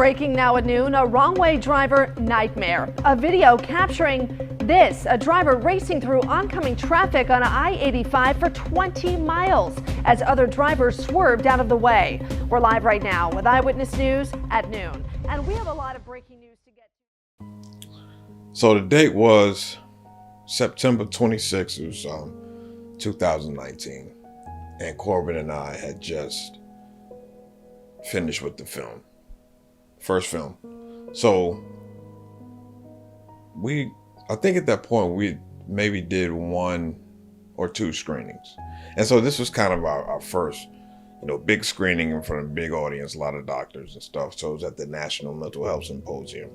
Breaking now at noon, a wrong-way driver nightmare. A video capturing this, a driver racing through oncoming traffic on I-85 for 20 miles as other drivers swerved out of the way. We're live right now with Eyewitness News at noon, and we have a lot of breaking news to get to. So the date was September 26th, it was 2019, and Corbin and I had just finished with the film. First film. So I think at that point we maybe did 1 or 2 screenings. And so this was kind of our first, big screening in front of a big audience, a lot of doctors and stuff. So it was at the National Mental Health Symposium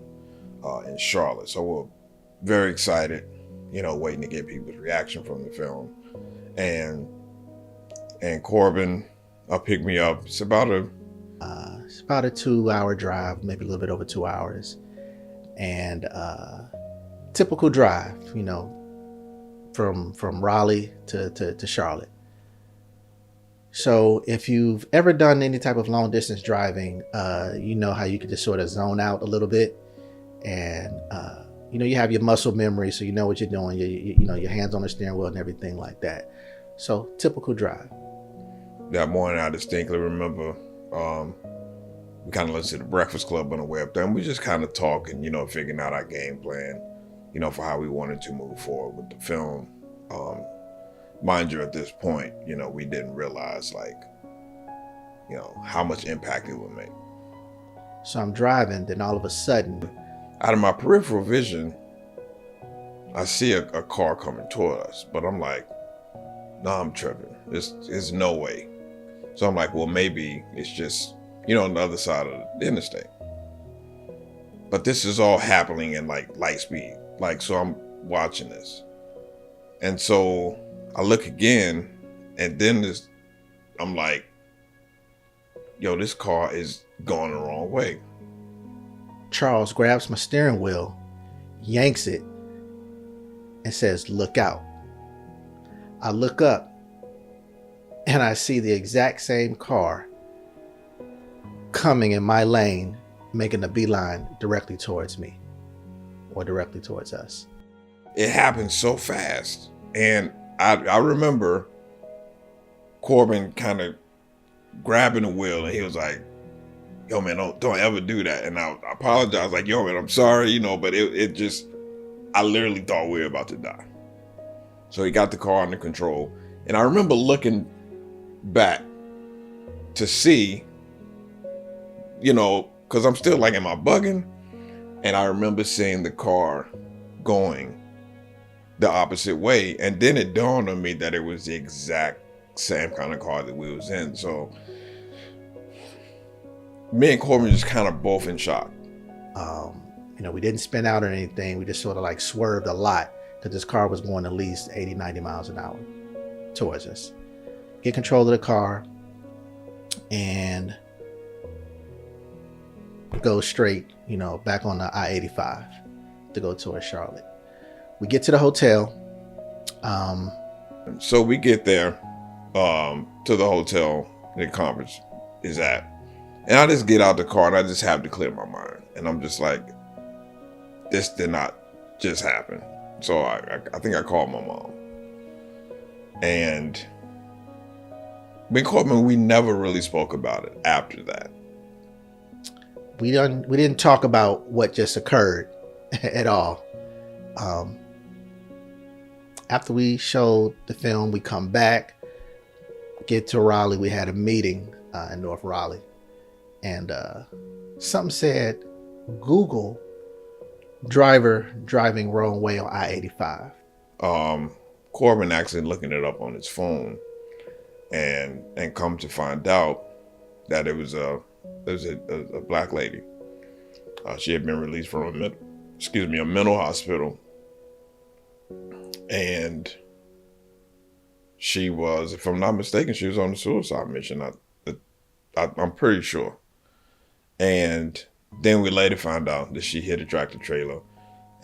in Charlotte. So we're very excited, waiting to get people's reaction from the film. And Corbin picked me up. It's about a 2-hour drive, maybe a little bit over 2 hours, and typical drive, from Raleigh to Charlotte. So if you've ever done any type of long distance driving, you know how you can just sort of zone out a little bit, and you have your muscle memory, so you know what you're doing. Your hands on the steering wheel and everything like that. So typical drive. That morning, I distinctly remember. We kind of listened to the Breakfast Club on the way up there, and we just kind of talking, figuring out our game plan, for how we wanted to move forward with the film. Mind you, at this point, we didn't realize how much impact it would make. So I'm driving, then all of a sudden, out of my peripheral vision, I see a car coming toward us, but I'm like, nah, I'm tripping. There's no way. So I'm like, well, maybe it's just, on the other side of the interstate. But this is all happening in light speed. So I'm watching this. And so I look again, and then I'm like, this car is going the wrong way. Charles grabs my steering wheel, yanks it, and says, "Look out." I look up, and I see the exact same car coming in my lane, making a beeline directly towards me, or directly towards us. It happened so fast. And I remember Corbin kind of grabbing the wheel, and he was like, "Yo, man, don't ever do that." And I apologized, like, "Yo, man, I'm sorry," but it just, I literally thought we were about to die. So he got the car under control. And I remember looking back to see, because I'm still in my bugging. And I remember seeing the car going the opposite way. And then it dawned on me that it was the exact same kind of car that we was in. So me and Corbin just kind of both in shock. We didn't spin out or anything. We just sort of swerved a lot because this car was going at least 80, 90 miles an hour towards us. Get control of the car and go straight, back on the I-85 to go towards Charlotte. We get to the hotel. So we get there to the hotel the conference is at. And I just get out the car and I just have to clear my mind. And I'm just like, this did not just happen. So I think I called my mom. And me and Corbin, we never really spoke about it after that. We didn't talk about what just occurred at all. After we showed the film, we come back, get to Raleigh. We had a meeting in North Raleigh, and something said, Google driver driving wrong way on I-85. Corbin actually looking it up on his phone, and come to find out that it was a black lady. She had been released from a mental hospital, and she was, if I'm not mistaken, she was on a suicide mission. I'm pretty sure. And then we later found out that she hit a tractor trailer,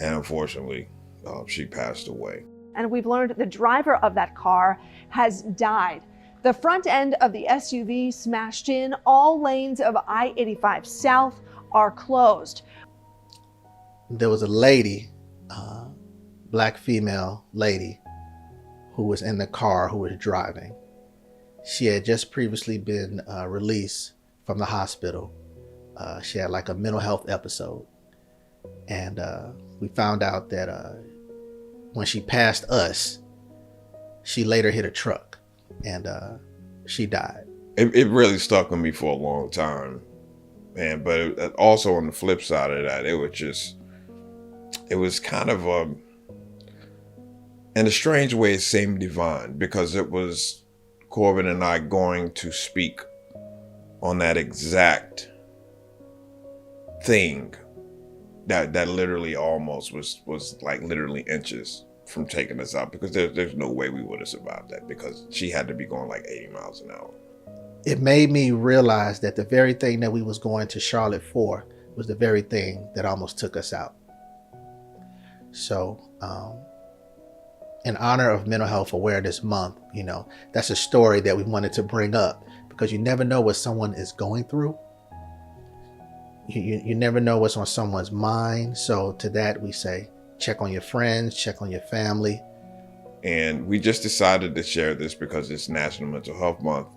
and unfortunately, she passed away. And we've learned the driver of that car has died. The front end of the SUV smashed in all lanes of I-85 south, are closed. There was a lady, black female lady, who was in the car, who was driving. She had just previously been released from the hospital. She had like a mental health episode. And we found out that when she passed us, she later hit a truck and she died. It really stuck with me for a long time, man. But also on the flip side of that, it was kind of in a strange way, it seemed divine, because it was Corbin and I going to speak on that exact thing that literally almost was like literally inches from taking us out, because there's no way we would have survived that, because she had to be going like 80 miles an hour. It made me realize that the very thing that we was going to Charlotte for was the very thing that almost took us out. So in honor of Mental Health Awareness Month, you know, that's a story that we wanted to bring up, because you never know what someone is going through. You never know what's on someone's mind. So to that we say, check on your friends, check on your family. And we just decided to share this because it's National Mental Health Month.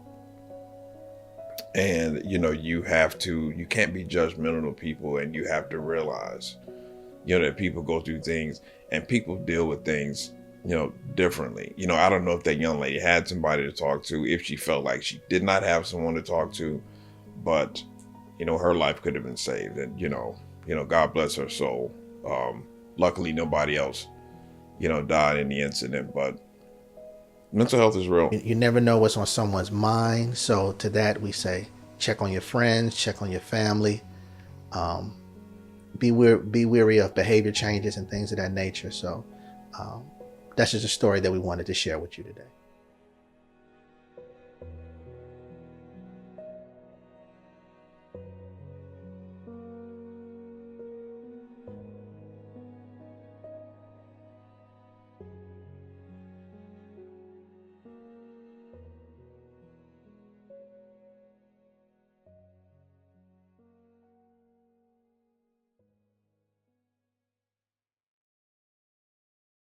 And, you know, you can't be judgmental of people, and you have to realize, you know, that people go through things and people deal with things, you know, differently. You know, I don't know if that young lady had somebody to talk to, if she felt like she did not have someone to talk to, but, you know, her life could have been saved. And, you know, God bless her soul. Luckily, nobody else, you know, died in the incident, but mental health is real. You never know what's on someone's mind. So to that we say, check on your friends, check on your family. Be wary of behavior changes and things of that nature. So that's just a story that we wanted to share with you today.